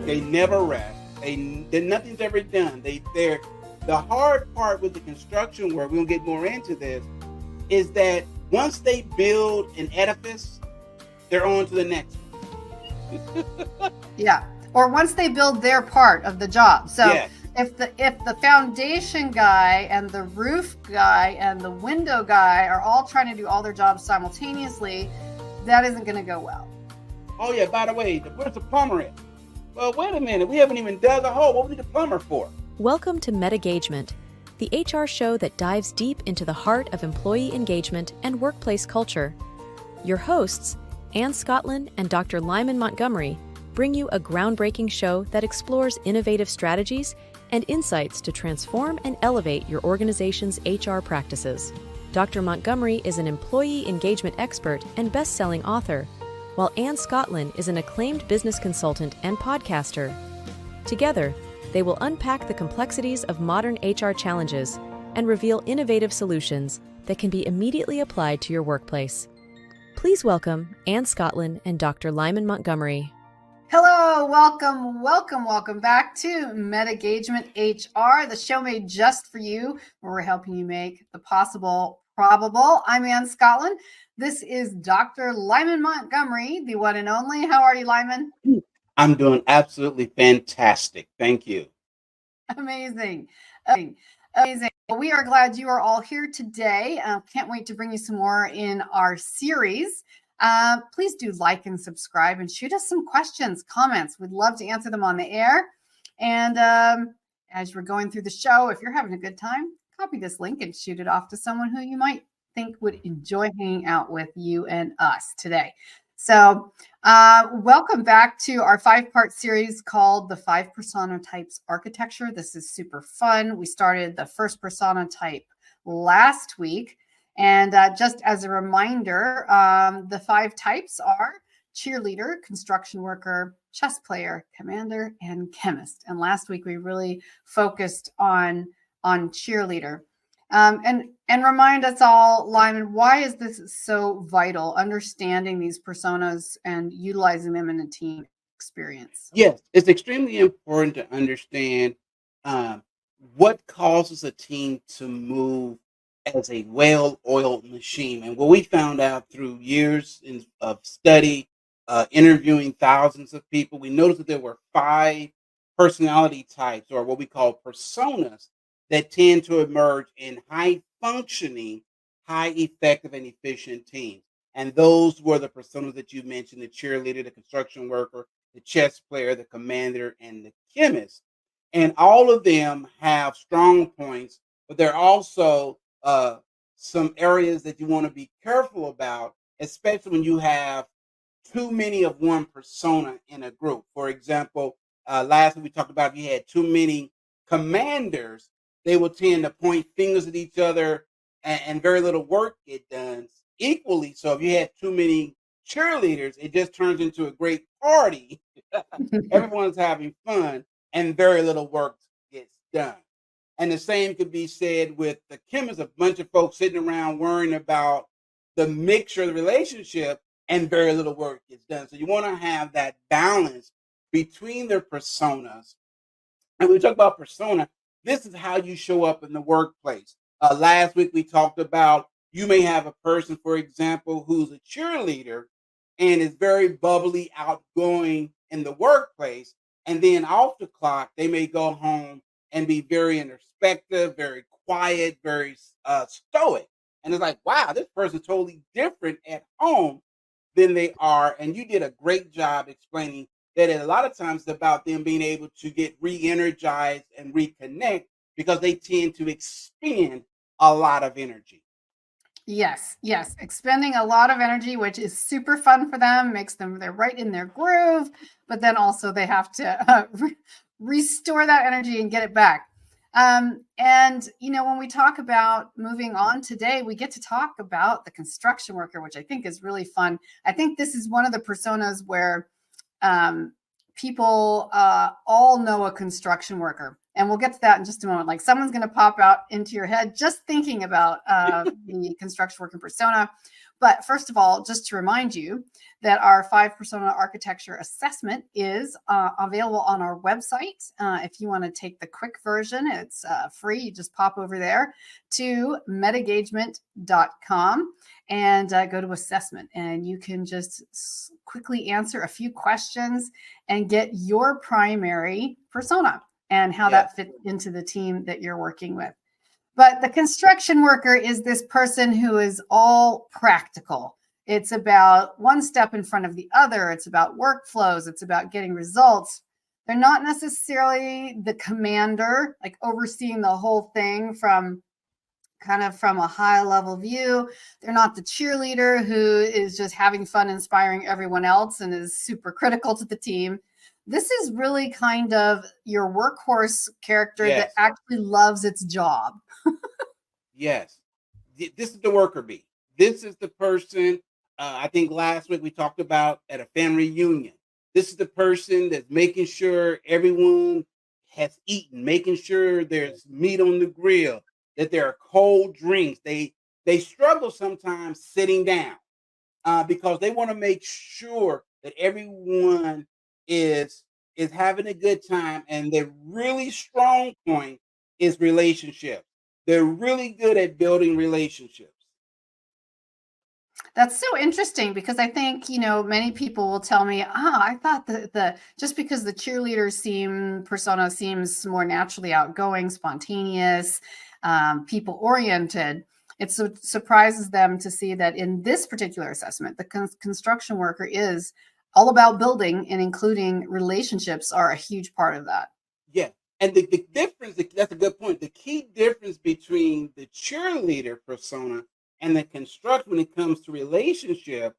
They never rest. Nothing's ever done. The hard part with the construction work, we'll get more into this, is that once they build an edifice, they're on to the next one. Yeah. Or once they build their part of the job. So Yes. if the foundation guy and the roof guy and the window guy are all trying to do all their jobs simultaneously, that isn't going to go well. Oh yeah, by the way, where's the plumber at? Well, wait a minute, we haven't even dug a hole. What do we need the plumber for? Welcome to MetaGagement, the HR show that dives deep into the heart of employee engagement and workplace culture. Your hosts, Ann Scottlin and Dr. Lyman Montgomery, bring you a groundbreaking show that explores innovative strategies and insights to transform and elevate your organization's HR practices. Dr. Montgomery is an employee engagement expert and best-selling author, while Ann Scottlin is an acclaimed business consultant and podcaster. Together, they will unpack the complexities of modern HR challenges and reveal innovative solutions that can be immediately applied to your workplace. Please welcome Ann Scottlin and Dr. Lyman Montgomery. Hello, welcome back to MetaGagement-HR, the show made just for you, where we're helping you make the possible probable. I'm Ann Scottlin. This is Dr. Lyman Montgomery, the one and only. How are you, Lyman? I'm doing absolutely fantastic. Thank you. Amazing. We are glad you are all here today. Can't wait to bring you some more in our series. Please do like and subscribe and shoot us some questions, comments. We'd love to answer them on the air. And as we're going through the show, if you're having a good time, copy this link and shoot it off to someone who you might think would enjoy hanging out with you and us today. So welcome back to our 5-part series called the 5 Persona Types Architecture. This is super fun. We started the first persona type last week. And just as a reminder, the 5 types are cheerleader, construction worker, chess player, commander, and chemist. And last week we really focused on cheerleader. And remind us all, Lyman, why is this so vital, understanding these personas and utilizing them in a team experience? Yes, it's extremely important to understand what causes a team to move as a well-oiled machine. And what we found out through years of study, interviewing thousands of people, we noticed that there were 5 personality types, or what we call personas, that tend to emerge in high-functioning, high-effective, and efficient teams. And those were the personas that you mentioned: the cheerleader, the construction worker, the chess player, the commander, and the chemist. And all of them have strong points, but they're also some areas that you want to be careful about, especially when you have too many of one persona in a group. For example, last week we talked about if you had too many commanders, they will tend to point fingers at each other and very little work get done. Equally, so if you had too many cheerleaders, it just turns into a great party. Everyone's having fun and very little work gets done. And the same could be said with the chemist, a bunch of folks sitting around worrying about the mixture of the relationship and very little work gets done. So you want to have that balance between their personas. And when we talk about persona, this is how you show up in the workplace. Last week we talked about you may have a person, for example, who's a cheerleader and is very bubbly, outgoing in the workplace. And then off the clock, they may go home and be very introspective, very quiet, very stoic. And it's like, wow, this person's totally different at home than they are. And you did a great job explaining that a lot of times it's about them being able to get re-energized and reconnect because they tend to expend a lot of energy. Yes, expending a lot of energy, which is super fun for them, makes them, they're right in their groove, but then also they have to restore that energy and get it back. And, when we talk about moving on today, we get to talk about the construction worker, which I think is really fun. I think this is one of the personas where people all know a construction worker. And we'll get to that in just a moment. Like someone's going to pop out into your head just thinking about the construction worker persona. But first of all, just to remind you that our 5-persona architecture assessment is available on our website. If you want to take the quick version, it's free. You just pop over there to MetaGagement.com and go to assessment, and you can just quickly answer a few questions and get your primary persona and how that fits into the team that you're working with. But the construction worker is this person who is all practical. It's about one step in front of the other. It's about workflows. It's about getting results. They're not necessarily the commander, like overseeing the whole thing from a high level view. They're not the cheerleader who is just having fun inspiring everyone else and is super critical to the team. This is really kind of your workhorse character that actually loves its job. Yes. This is the worker bee. This is the person, I think last week we talked about at a family reunion. This is the person that's making sure everyone has eaten, making sure there's meat on the grill, that there are cold drinks. They struggle sometimes sitting down because they want to make sure that everyone is having a good time. And their really strong point is relationships. They're really good at building relationships. That's so interesting because I think, many people will tell me, I thought the just because the cheerleader persona seems more naturally outgoing, spontaneous, people oriented, it surprises them to see that in this particular assessment, the construction worker is all about building, and including relationships are a huge part of that. Yeah. And the difference, that's a good point. The key difference between the cheerleader persona and the construction when it comes to relationship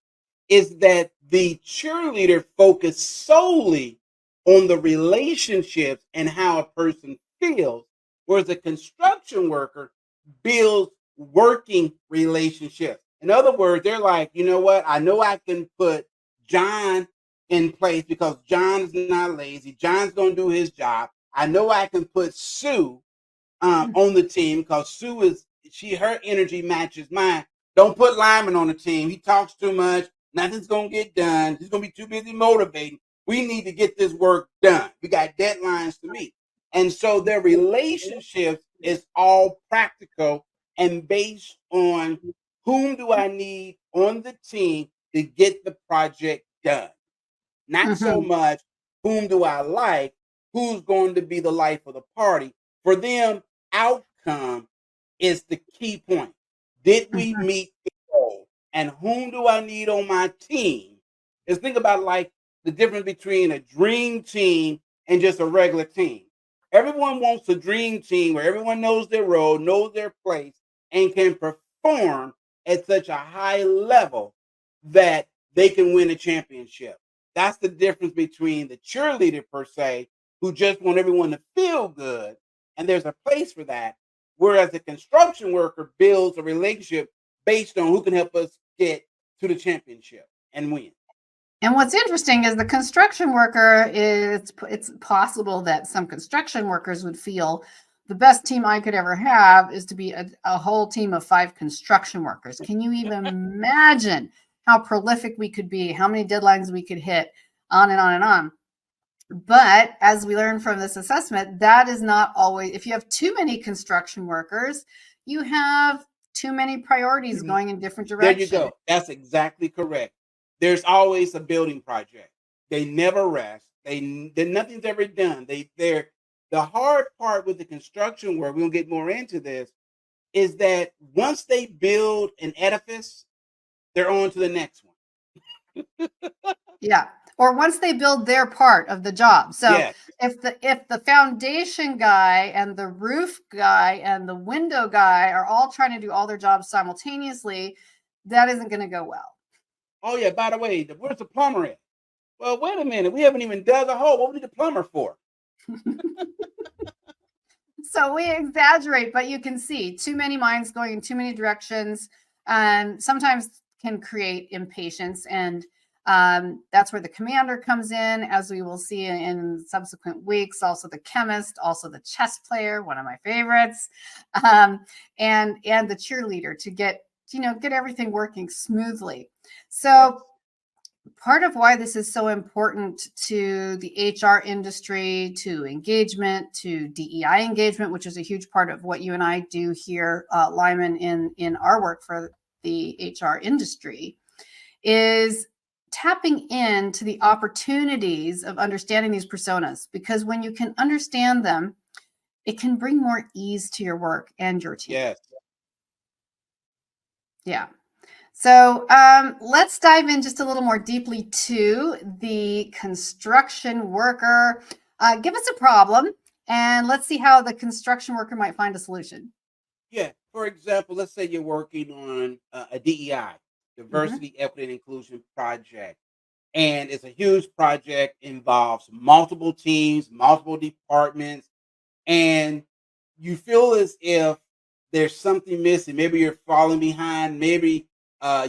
is that the cheerleader focuses solely on the relationships and how a person feels, whereas the construction worker builds working relationships. In other words, they're like, you know what? I know I can put John in place because John's not lazy. John's going to do his job. I know I can put Sue on the team because Sue her energy matches mine. Don't put Lyman on the team. He talks too much. Nothing's going to get done. He's going to be too busy motivating. We need to get this work done. We got deadlines to meet. And so their relationship is all practical and based on whom do I need on the team to get the project done. Not so much whom do I like, who's going to be the life of the party. For them, outcome is the key point. Did we meet the goal? And whom do I need on my team? Is think about like the difference between a dream team and just a regular team. Everyone wants a dream team where everyone knows their role, knows their place, and can perform at such a high level that they can win a championship. That's the difference between the cheerleader per se, who just want everyone to feel good, and there's a place for that. Whereas the construction worker builds a relationship based on who can help us get to the championship and win. And what's interesting is the construction worker it's possible that some construction workers would feel the best team I could ever have is to be a whole team of 5 construction workers. Can you even imagine how prolific we could be, how many deadlines we could hit, on and on and on. But as we learned from this assessment, that is not always, if you have too many construction workers, you have too many priorities going in different directions. There you go. That's exactly correct. There's always a building project. They never rest. Nothing's ever done. The hard part with the construction work, we'll get more into this, is that once they build an edifice, they're on to the next one. Yeah. Or once they build their part of the job. So if the foundation guy and the roof guy and the window guy are all trying to do all their jobs simultaneously, that isn't going to go well. Oh yeah, by the way, where's the plumber at? Well, wait a minute. We haven't even dug a hole. What we need the plumber for? So we exaggerate, but you can see too many minds going in too many directions, and sometimes can create impatience. And that's where the commander comes in, as we will see in subsequent weeks. Also the chemist, also the chess player, one of my favorites, and the cheerleader to get get everything working smoothly. So Yes. part of why this is so important to the HR industry, to engagement, to DEI engagement, which is a huge part of what you and I do here, Lyman, in our work for the HR industry, is tapping into the opportunities of understanding these personas. Because when you can understand them, it can bring more ease to your work and your team. Yes. Yeah. So let's dive in just a little more deeply to the construction worker. Give us a problem and let's see how the construction worker might find a solution. Yeah. For example, let's say you're working on a DEI, Mhm. diversity, equity, and inclusion project. And it's a huge project, involves multiple teams, multiple departments, and you feel as if there's something missing. Maybe you're falling behind. Maybe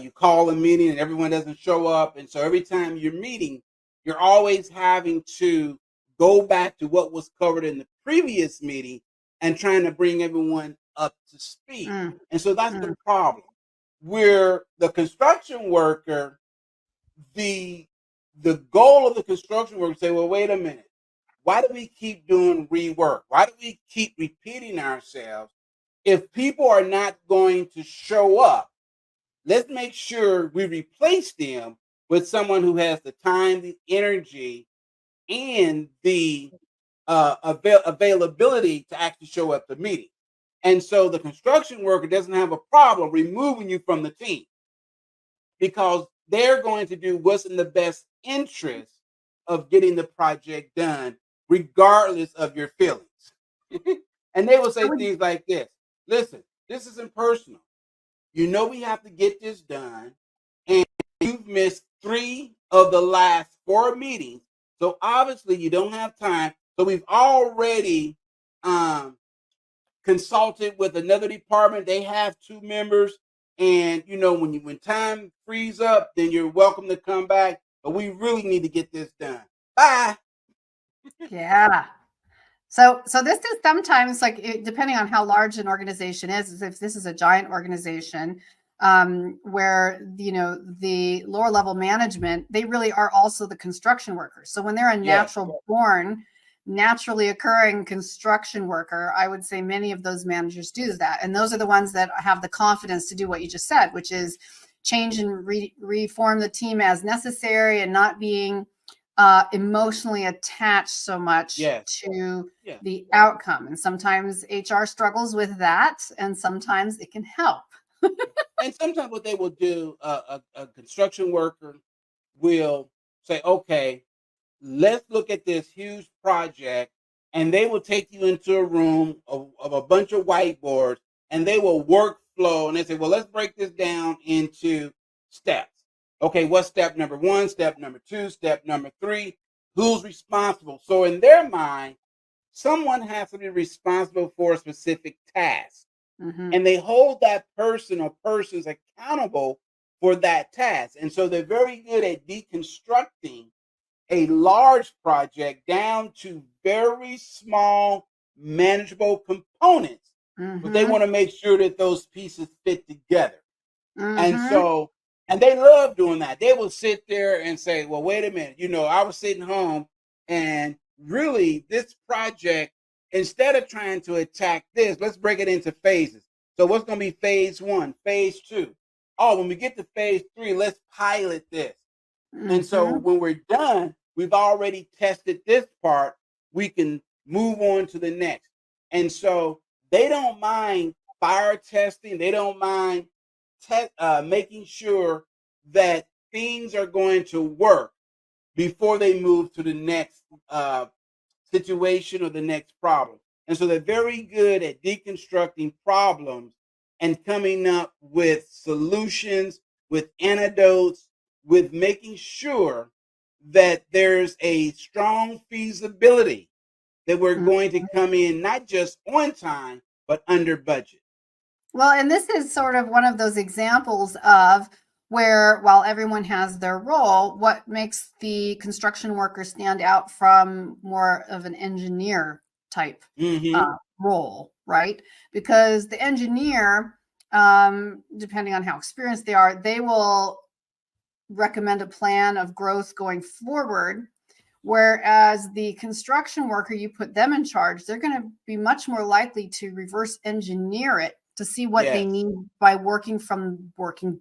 you call a meeting and everyone doesn't show up. And so every time you're meeting, you're always having to go back to what was covered in the previous meeting and trying to bring everyone up to speed. Mm, And so that's the mm. problem. Where the construction worker, the the goal of the construction worker say, well, wait a minute. Why do we keep doing rework? Why do we keep repeating ourselves? If people are not going to show up, let's make sure we replace them with someone who has the time, the energy, and the availability to actually show up to meeting. And so the construction worker doesn't have a problem removing you from the team because they're going to do what's in the best interest of getting the project done, regardless of your feelings. And they will I say would, things like this: listen, this isn't personal. You know, we have to get this done, and you've missed 3 of the last 4 meetings. So obviously, you don't have time. So we've already um, consulted with another department. They have 2 members, and when time frees up, then you're welcome to come back. But we really need to get this done. Bye. yeah. So this is sometimes like depending on how large an organization is if this is a giant organization where the lower level management, they really are also the construction workers. So when they're a Yes. natural born, naturally occurring construction worker, I would say many of those managers do that, and those are the ones that have the confidence to do what you just said, which is change and reform the team as necessary and not being emotionally attached so much Yes. to Yeah. the outcome. And sometimes HR struggles with that, and sometimes it can help. And sometimes what they will do, a construction worker will say, okay, let's look at this huge project, and they will take you into a room of a bunch of whiteboards, and they will workflow, and they say, well, let's break this down into steps. Okay, what's step number 1, step number 2, step number 3? Who's responsible? So in their mind, someone has to be responsible for a specific task, Mm-hmm. and they hold that person or persons accountable for that task. And so they're very good at deconstructing a large project down to very small, manageable components, but they Mm-hmm. want to make sure that those pieces fit together. And Mm-hmm. so, and they love doing that. They will sit there and say, well, wait a minute, I was sitting home, and really this project, instead of trying to attack this, let's break it into phases. So what's going to be phase 1, phase 2? Oh, when we get to phase 3, let's pilot this. And so Mm-hmm. when we're done, we've already tested this part. We can move on to the next. And so they don't mind fire testing. They don't mind making sure that things are going to work before they move to the next situation or the next problem. And so they're very good at deconstructing problems and coming up with solutions, with antidotes, with making sure that there's a strong feasibility that we're going to come in not just on time, but under budget. Well, and this is sort of one of those examples of where, while everyone has their role, what makes the construction worker stand out from more of an engineer type Mm-hmm. role, right? Because the engineer depending on how experienced they are, they will recommend a plan of growth going forward. Whereas the construction worker, you put them in charge, they're going to be much more likely to reverse engineer it to see what they Yes. need by working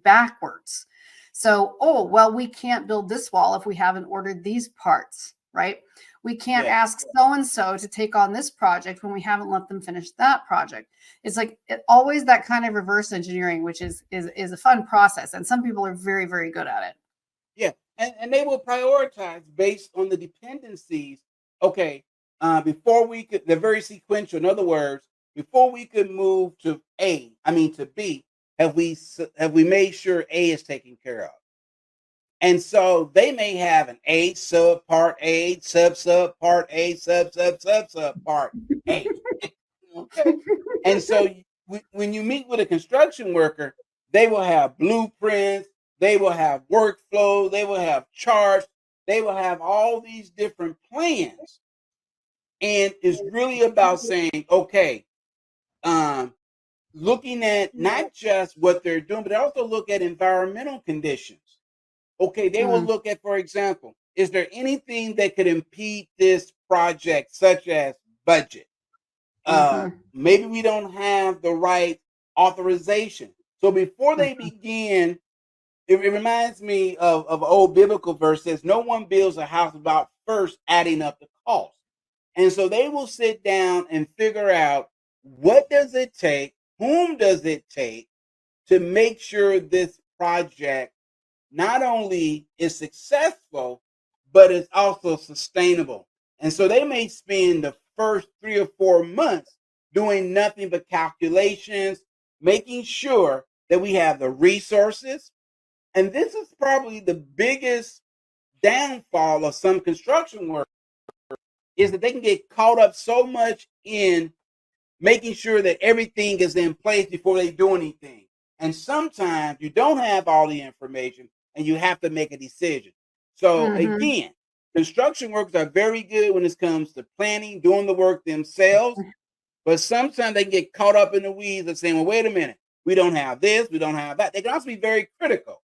backwards. So, oh, well, we can't build this wall if we haven't ordered these parts, right? We can't Yes. ask so-and-so to take on this project when we haven't let them finish that project. It's like always that kind of reverse engineering, which is a fun process. And some people are very, very good at it. Yeah, and they will prioritize based on the dependencies. Okay, before we could, they're very sequential. In other words, before we could move to to B, have we made sure A is taken care of? And so they may have an A sub part A, sub part A, sub part A. Okay, and so when you meet with a construction worker, they will have blueprints, they will have workflow, they will have charts, they will have all these different plans. And it's really about saying, okay, looking at not just what they're doing, but also look at environmental conditions. Okay, they will look at, for example, is there anything that could impede this project, such as budget? Maybe we don't have the right authorization. So before they begin, it reminds me of an old biblical verse says, no one builds a house without first adding up the cost. And so they will sit down and figure out, what does it take? Whom does it take to make sure this project not only is successful, but it's also sustainable? And so they may spend the first 3 or 4 months doing nothing but calculations, making sure that we have the resources. And this is probably the biggest downfall of some construction work, is that they can get caught up so much in making sure that everything is in place before they do anything. And sometimes you don't have all the information and you have to make a decision. So again, construction workers are very good when it comes to planning, doing the work themselves. But sometimes they can get caught up in the weeds of saying, well, wait a minute, we don't have this, we don't have that. They can also be very critical.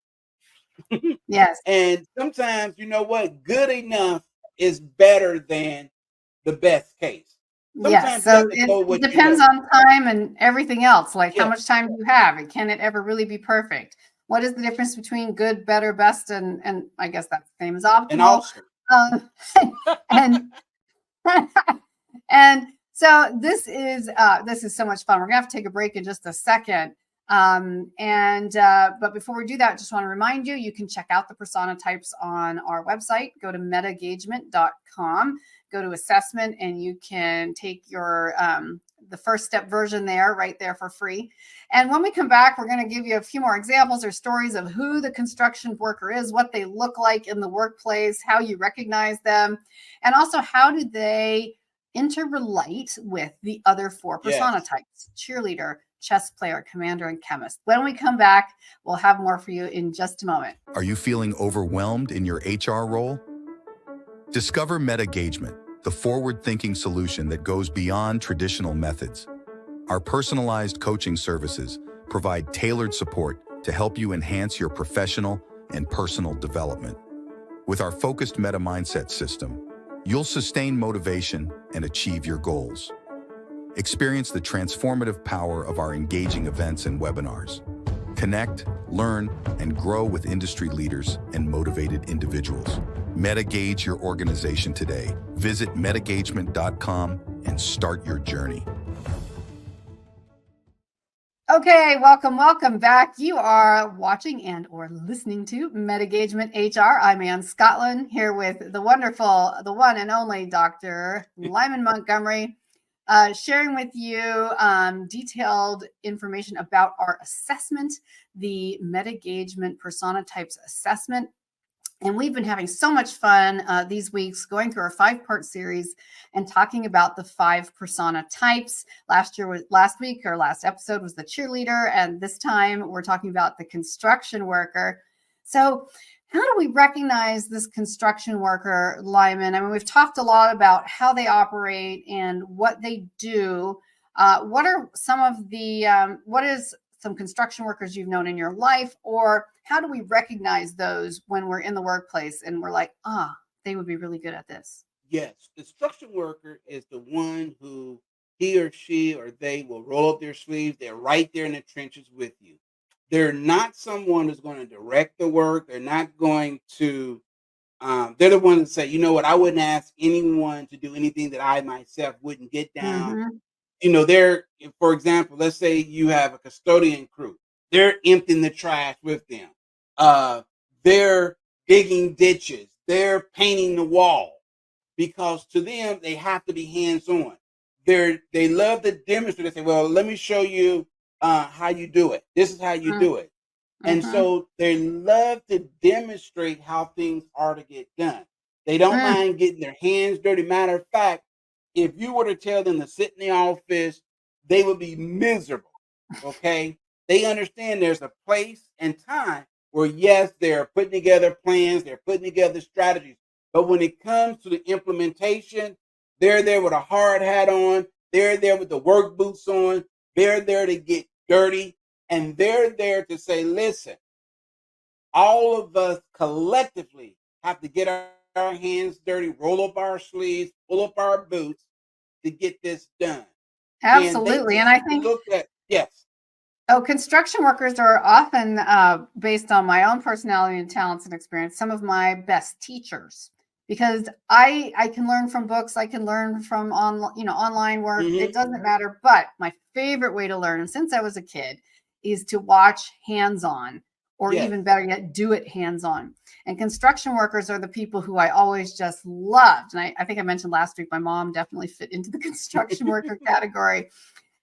Yes. And sometimes, you know what, good enough is better than the best case. Yes, Sometimes you have so to go it what you depends know. on time and everything else, like how Yeah. much time do you have, and can it ever really be perfect? What is the difference between good, better, best, and I guess that's the same as And optimal. also, And and so this is so much fun. We're gonna have to take a break in just a second. But before we do that, just want to remind you, you can check out the persona types on our website. Go to metagagement.com, go to assessment, and you can take your the first step version there, right there for free. And when we come back, we're going to give you a few more examples or stories of who the construction worker is, what they look like in the workplace, how you recognize them, and also how do they interrelate with the other 4 persona yes. types: cheerleader, chess player, commander, and chemist. When we come back, we'll have more for you in just a moment. Are you feeling overwhelmed in your HR role? Discover MetaGagement, the forward-thinking solution that goes beyond traditional methods. Our personalized coaching services provide tailored support to help you enhance your professional and personal development. With our focused meta mindset system, you'll sustain motivation and achieve your goals. Experience the transformative power of our engaging events and webinars. Connect, learn, and grow with industry leaders and motivated individuals. MetaGage your organization today. Visit metagagement.com and start your journey. Okay, welcome back. You are watching and or listening to MetaGagement-HR. I'm Ann Scottlin, here with the wonderful, the one and only Dr. Lyman Montgomery, sharing with you detailed information about our assessment, the MetaGagement Persona Types Assessment. And we've been having so much fun these weeks going through our 5-part series and talking about the 5 persona types. Last episode was the cheerleader, and this time we're talking about the construction worker. So how do we recognize this construction worker, Lyman? I mean, we've talked a lot about how they operate and what they do. What is some construction workers you've known in your life, or how do we recognize those when we're in the workplace and we're like, they would be really good at this? Yes, the construction worker is the one who he or she or they will roll up their sleeves. They're right there in the trenches with you. They're not someone who's going to direct the work. They're not going to. They're the ones that say, you know what, I wouldn't ask anyone to do anything that I myself wouldn't get down. Mm-hmm. They're, for example, let's say you have a custodian crew. They're emptying the trash with them. They're digging ditches. They're painting the wall because to them they have to be hands on. They love to demonstrate. They say, "Well, let me show you how you do it. This is how you do it." And Mm-hmm. so they love to demonstrate how things are to get done. They don't Mm. mind getting their hands dirty. Matter of fact, if you were to tell them to sit in the office, they would be miserable. Okay. They understand there's a place and time where, yes, they're putting together plans, they're putting together strategies. But when it comes to the implementation, they're there with a hard hat on, they're there with the work boots on, they're there to get dirty, and they're there to say, listen, all of us collectively have to get our hands dirty, roll up our sleeves, pull up our boots to get this done. And they Absolutely. need And I to be think looked at. Yes. construction workers are often, based on my own personality and talents and experience, some of my best teachers because I can learn from books, I can learn from online work. Hmm. It doesn't matter. But my favorite way to learn, and since I was a kid, is to watch hands on, or Yes. even better yet, do it hands on. And construction workers are the people who I always just loved. And I think I mentioned last week, my mom definitely fit into the construction worker category.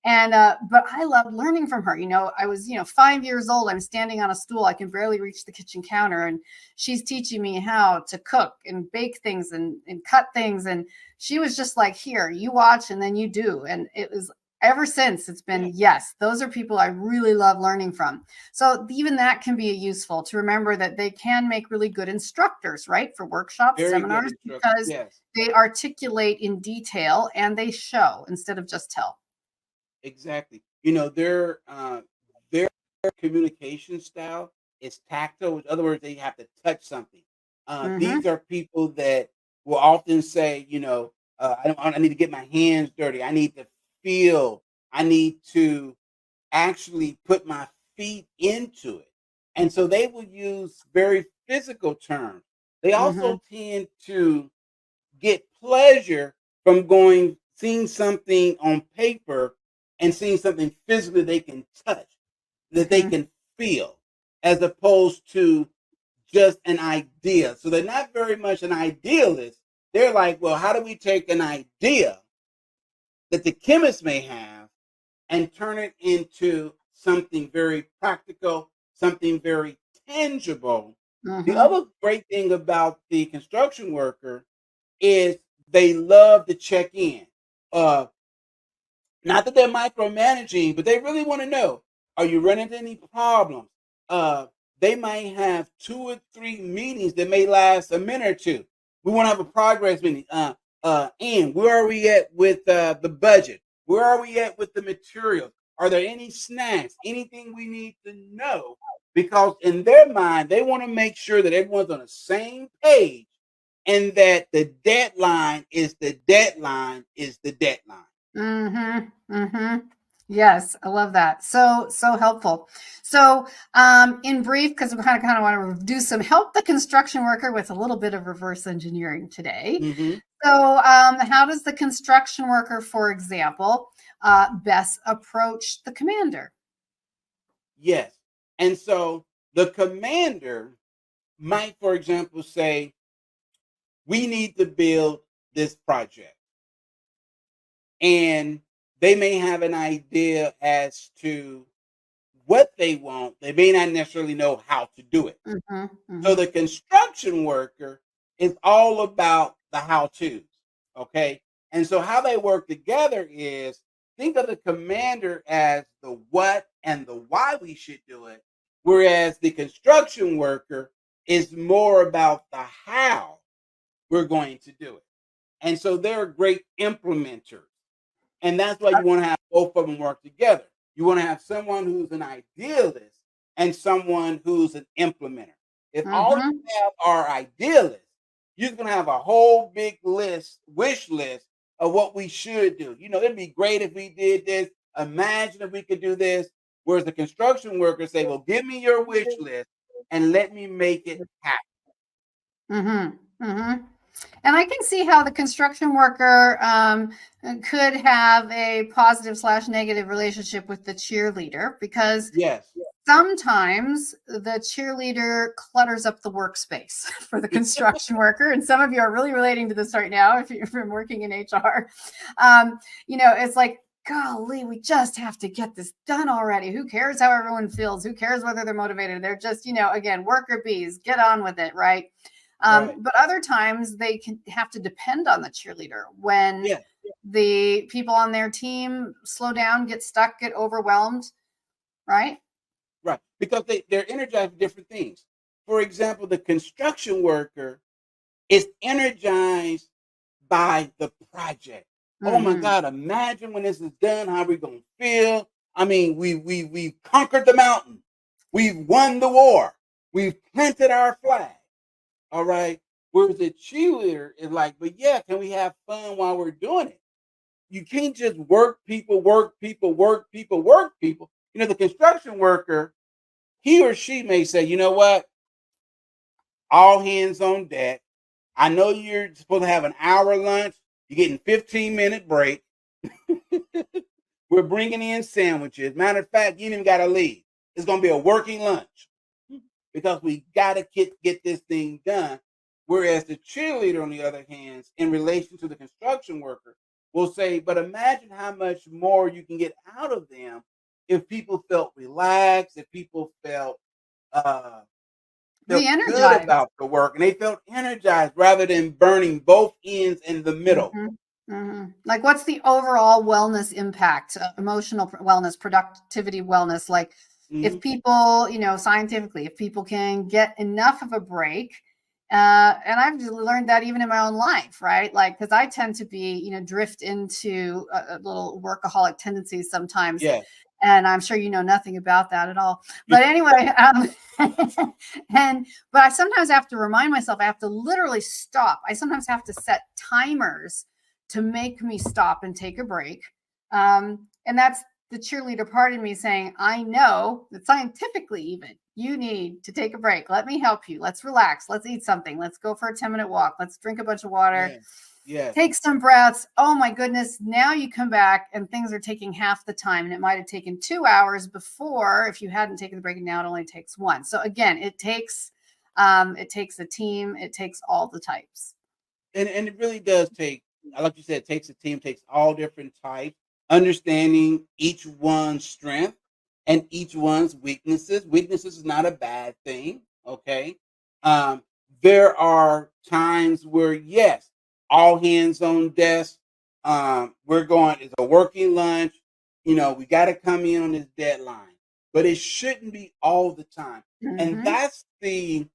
And but I loved learning from her. I was 5 years old. I'm standing on a stool. I can barely reach the kitchen counter, and she's teaching me how to cook and bake things and cut things. And she was just like, "Here, you watch, and then you do." And it was ever since it's been, Yes. yes, those are people I really love learning from. So even that can be useful to remember that they can make really good instructors, right, for workshops, Very good seminars, instruction. because Yes. they articulate in detail and they show instead of just tell. Exactly. Their communication style is tactile. In other words, they have to touch something. Mm-hmm. These are people that will often say, I need to get my hands dirty. I need to feel. I need to actually put my feet into it. And so they will use very physical terms. They Mm-hmm. also tend to get pleasure from seeing something on paper and seeing something physically they can touch, that they Mm-hmm. can feel, as opposed to just an idea. So they're not very much an idealist. They're like, well, how do we take an idea that the chemist may have and turn it into something very practical, something very tangible? The Mm-hmm. other great thing about the construction worker is they love to check in. Uh, Not that they're micromanaging, but they really want to know, are you running into any problems? Uh, they might have 2 or 3 meetings that may last a minute or two. We want to have a progress meeting. And where are we at with the budget? Where are we at with the materials? Are there any snacks? Anything we need to know? Because in their mind, they want to make sure that everyone's on the same page and that the deadline is the deadline is the deadline. Mm-hmm. Mm-hmm. Yes, I love that. So helpful. So, in brief, because we kind of want to do some help the construction worker with a little bit of reverse engineering today. Hmm. So, how does the construction worker, for example, best approach the commander? Yes. And so the commander might, for example, say, we need to build this project. And they may have an idea as to what they want. They may not necessarily know how to do it. Mm-hmm. So Mm-hmm. the construction worker is all about the how to's. Okay. And so how they work together is, think of the commander as the what and the why we should do it, whereas the construction worker is more about the how we're going to do it. And so they're great implementers. And that's why you want to have both of them work together. You want to have someone who's an idealist and someone who's an implementer. If all you Mm-hmm. have are idealists, you're going to have a whole big wish list of what we should do. It'd be great if we did this. Imagine if we could do this. Whereas the construction workers say, well, give me your wish list and let me make it happen. Mm-hmm. Mm-hmm. And I can see how the construction worker could have a positive / negative relationship with the cheerleader, because Yes. sometimes the cheerleader clutters up the workspace for the construction worker. And some of you are really relating to this right now if you've been working in HR. It's like, golly, we just have to get this done already. Who cares how everyone feels? Who cares whether they're motivated? They're just, again, worker bees, get on with it, right? Right. But other times they can have to depend on the cheerleader when Yeah. the people on their team slow down, get stuck, get overwhelmed, right? Right. Because they're energized with different things. For example, the construction worker is energized by the project. Oh my Mm-hmm. God, imagine when this is done, how we're gonna feel. I mean, we've conquered the mountain. We've won the war. We've planted our flag. All right. Whereas the cheerleader is like, but yeah, can we have fun while we're doing it? You can't just work people, work people, work people, work people. The construction worker, he or she may say, you know what? All hands on deck. I know you're supposed to have an hour lunch. You're getting 15-minute break. We're bringing in sandwiches. Matter of fact, you ain't even got to leave. It's going to be a working lunch because we got to get this thing done. Whereas the cheerleader, on the other hand, in relation to the construction worker, will say, but imagine how much more you can get out of them if people felt relaxed, if people felt Be good energized. about the work and they felt energized rather than burning both ends in the middle. Mm-hmm. Mm-hmm. Like, what's the overall wellness impact, emotional wellness, productivity wellness? Like, Mm-hmm. if people, scientifically, if people can get enough of a break, and I've learned that even in my own life, right? Like, because I tend to be, drift into a little workaholic tendencies sometimes. Yes. And I'm sure you know nothing about that at all. But anyway, but I sometimes have to remind myself, I have to literally stop. I sometimes have to set timers to make me stop and take a break. And that's the cheerleader part of me saying, I know that scientifically, even, you need to take a break. Let me help you. Let's relax. Let's eat something. Let's go for a 10-minute walk. Let's drink a bunch of water. Yes. Yes. Take some breaths. Oh my goodness. Now you come back and things are taking half the time. And it might have taken 2 hours before if you hadn't taken the break, and now it only takes 1. So again, it takes a team. It takes all the types. And it really does take, like you said, it takes a team, takes all different types, understanding each one's strength and each one's weaknesses. Weaknesses is not a bad thing. Okay. Um, there are times where, yes, all hands on desk. We're going, it's a working lunch. We got to come in on this deadline, but it shouldn't be all the time. And Mm-hmm. that's the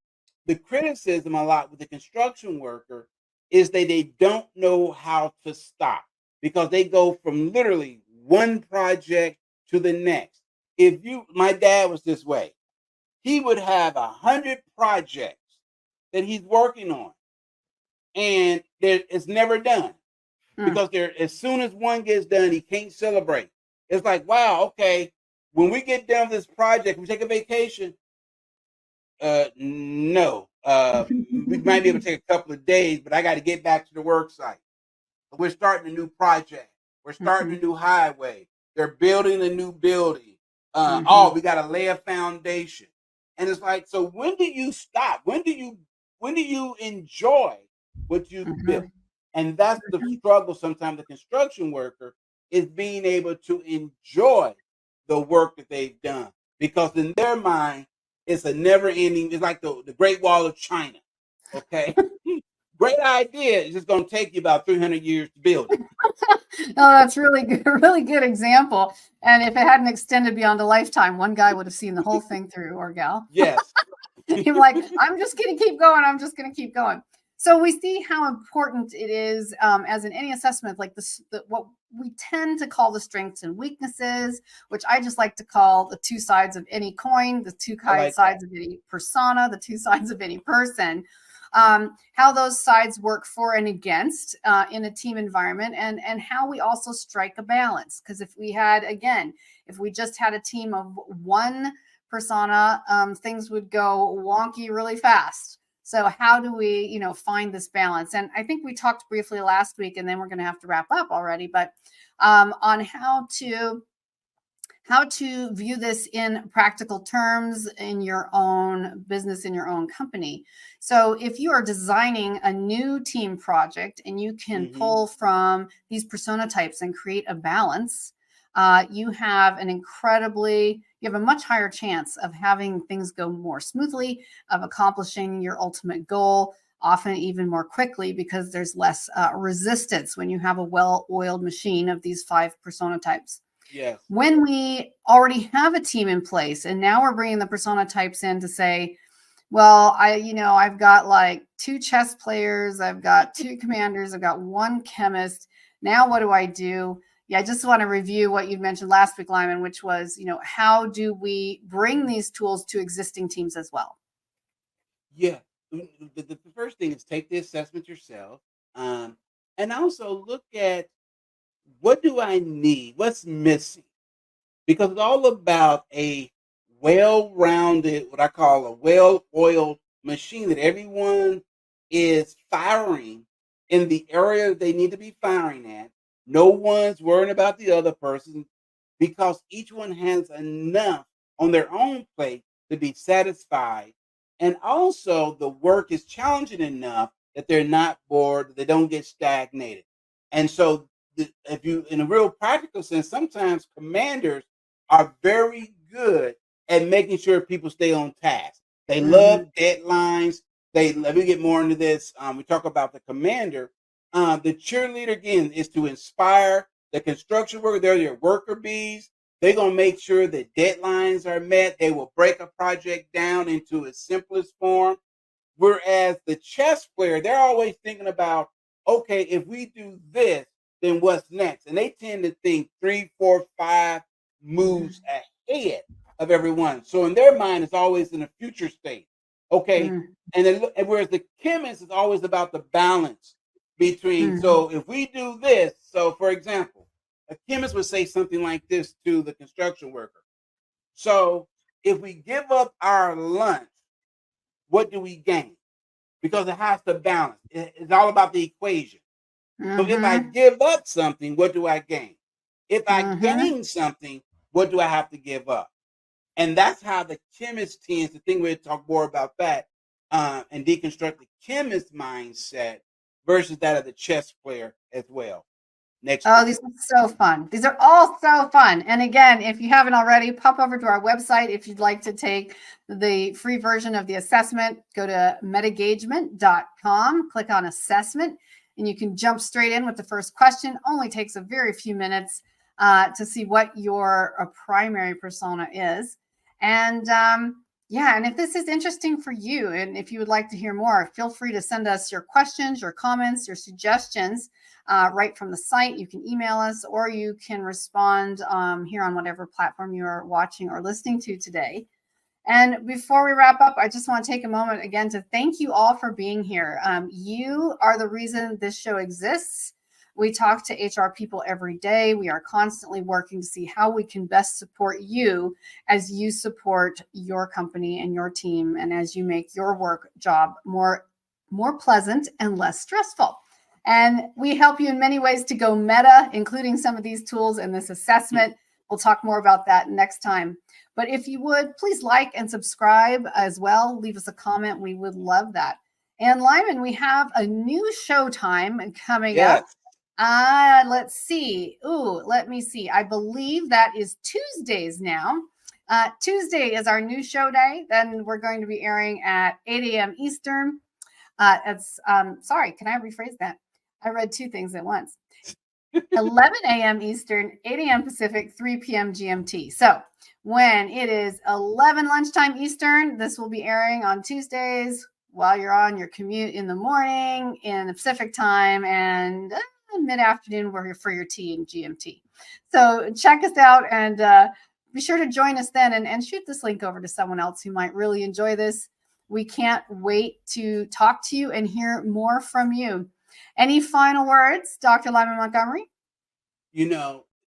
criticism a lot with the construction worker is they don't know how to stop because they go from literally one project to the next. My dad was this way. He would have 100 projects that he's working on, and it's never done because as soon as one gets done, he can't celebrate. It's like, wow, okay, when we get done with this project, we take a vacation. No. We might be able to take a couple of days, but I got to get back to the work site. We're starting a new project. We're starting a new highway. They're building a new building. Oh, we got to lay a foundation. And it's like, so when do you stop? When do you enjoy what you've built? And that's the struggle sometimes the construction worker is being able to enjoy the work that they've done. Because in their mind, it's a never ending, it's like the Great Wall of China. Okay. Great idea. It's just going to take you about 300 years to build it. Oh, that's really good, really good example. And if it hadn't extended beyond a lifetime, one guy would have seen the whole thing through, or gal. Yes. You're like, I'm just going to keep going. I'm just going to keep going. So we see how important it is, as in any assessment, like what we tend to call the strengths and weaknesses, which I just like to call the two sides of any coin, the two sides of any persona, the two sides of any person. How those sides work for and against in a team environment, and how we also strike a balance. Because if we just had a team of one persona, things would go wonky really fast. So how do we, find this balance? And I think we talked briefly last week, and then we're going to have to wrap up already, but on how to view this in practical terms in your own business, in your own company. So if you are designing a new team project and you can pull from these persona types and create a balance, you have a much higher chance of having things go more smoothly, of accomplishing your ultimate goal, often even more quickly, because there's less resistance when you have a well-oiled machine of these 5 persona types. Yes. When we already have a team in place and now we're bringing the persona types in to say, well, I've got like 2 chess players, I've got 2 commanders, I've got 1 chemist. Now what do I do? Yeah, I just want to review what you mentioned last week, Lyman, which was, how do we bring these tools to existing teams as well? Yeah. The first thing is take the assessment yourself, and also look at what do I need? What's missing? Because it's all about a well-rounded, what I call a well-oiled machine that everyone is firing in the area they need to be firing at. No one's worrying about the other person because each one has enough on their own plate to be satisfied. And also, the work is challenging enough that they're not bored, that they don't get stagnated. And so, if you, in a real practical sense, sometimes commanders are very good at making sure people stay on task. They love deadlines. Let me get more into this. We talk about the commander. The cheerleader, again, is to inspire the construction worker. They're your worker bees. They're going to make sure that deadlines are met. They will break a project down into its simplest form. Whereas the chess player, they're always thinking about, okay, if we do this, then what's next? And they tend to think 3, 4, 5 moves ahead of everyone. So in their mind, it's always in a future state. Okay. And whereas the chemist is always about the balance between, so if we do this, so for example, a chemist would say something like this to the construction worker. So if we give up our lunch, what do we gain? Because it has to balance. It's all about the equation. So if I give up something, what do I gain? If I gain something, what do I have to give up? And that's how the chemist tends to think. We'll talk more about that and deconstruct the chemist mindset versus that of the chess player as well. Next. Oh, these are so fun. These are all so fun. And again, if you haven't already, pop over to our website. If you'd like to take the free version of the assessment, go to MetaGagement.com, click on assessment, and you can jump straight in with the first question. Only takes a very few minutes to see what your primary persona is. And and if this is interesting for you, and if you would like to hear more, feel free to send us your questions, your comments, your suggestions right from the site. You can email us, or you can respond here on whatever platform you are watching or listening to today. And before we wrap up, I just want to take a moment again to thank you all for being here. You are the reason this show exists. We talk to HR people every day. We are constantly working to see how we can best support you as you support your company and your team, and as you make your work job more pleasant and less stressful. And we help you in many ways to go meta, including some of these tools in this assessment. We'll talk more about that next time. But if you would, please like and subscribe as well. Leave us a comment. We would love that. And Lyman, we have a new show time coming up. Let's see. Let me see. I believe that is Tuesdays now. Tuesday is our new show day. Then we're going to be airing at 8 a.m. Eastern. Sorry, can I rephrase that? I read 2 things at once. 11 a.m. Eastern, 8 a.m. Pacific, 3 p.m. GMT. So when it is 11 lunchtime Eastern, this will be airing on Tuesdays. while you're on your commute in the morning, in the Pacific time, and mid-afternoon for your tea and GMT. So check us out and be sure to join us then and shoot this link over to someone else who might really enjoy this. We can't wait to talk to you and hear more from you. Any final words, Dr. Lyman Montgomery?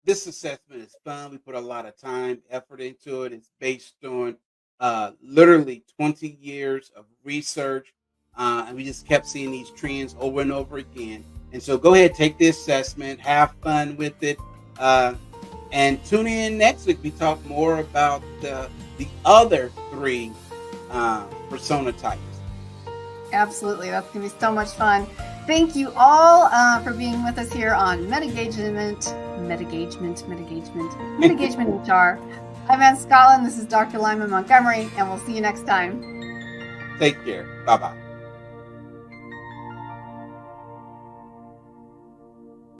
This assessment is fun. We put a lot of time, effort into it. It's based on literally 20 years of research, and we just kept seeing these trends over and over again. And so go ahead, take the assessment, have fun with it, and tune in next week. We talk more about the other 3 persona types. Absolutely. That's going to be so much fun. Thank you all for being with us here on MetaGagement-HR. I'm Ann Scottlin. This is Dr. Lyman Montgomery, and we'll see you next time. Take care. Bye-bye.